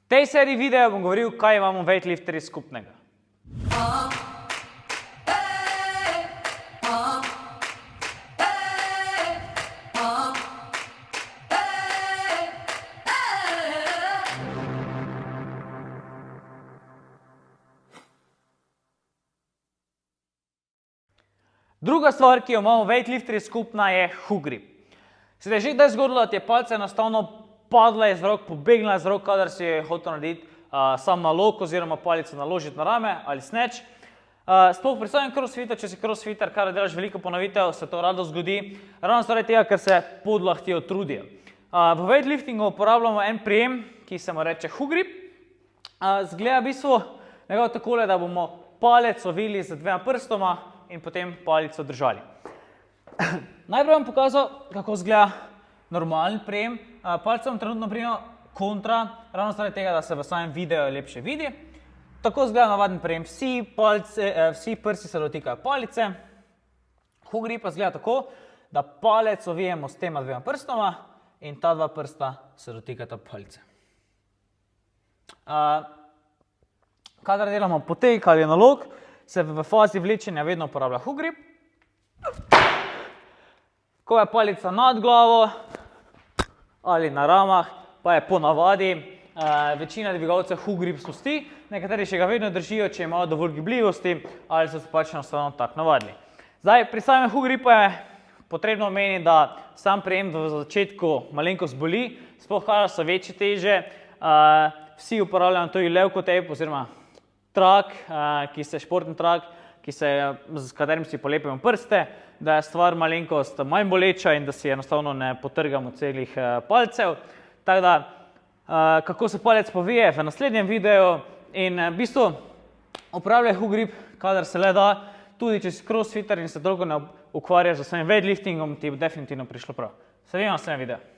V tej seriji videa bom govoril, kaj imamo weightlifterji skupnega. Druga stvar, ki jo imamo weightlifterji skupna, je hook grip. Se je že kdaj zgodilo, da ti je palca enostavno padla iz rok, pobegnila iz rok, kadar si je hotel narediti sam nalog oziroma palico naložiti na rame ali snatch. Sploh pri samem crossfitu, če si crossfitter, kar delaš veliko ponovitev, se to rado zgodi, ravno zaradi tega, ker se podlahti utrudijo. V weightliftingu uporabljamo en prijem, ki se mu reče hook grip. Zgleda v bistvu nekako takole, da bomo palec ovili z dvema prstoma in potem palico držali. Najprej bom pokazal, kako izgleda normalen prijem. Palce bom trenutno prijel kontra, ravno zaradi tega, da se v samem videu lepše vidi. Tako izgleda navaden prijem. Vsi prsti se dotikajo palice. Hook grip pa izgleda tako, da palec ovijemo s tema dvema prstoma in ta dva prsta se dotikata palice. Kadar delamo poteg ali nalog, se v fazi vlečenja vedno uporablja hook grip. Ko je palica nad glavo ali na ramah, pa je po navadi večina dvigalcev hook grip spusti, nekateri še ga vedno držijo, če imajo dovolj gibljivosti ali so se pač enostavno tako navadili. Zdaj, pri samem hook gripu je potrebno omeniti, da sam prijem v začetku malenkost boli, sploh kadar so večje teže. Vsi uporabljamo tudi levko tape oziroma trak, športni trak, s katerim si polepimo prste, da je stvar malenkost manj boleča in da si enostavno ne potrgamo celih palcev. Tako da, kako se palec povije v naslednjem videu in v bistvu uporabljaj hook grip, kadar se le da, tudi če si crossfitter in se dolgo ne ukvarjaš z svojim weightliftingom, ti bo definitivno prišlo prav. Se vidimo v naslednjem videu.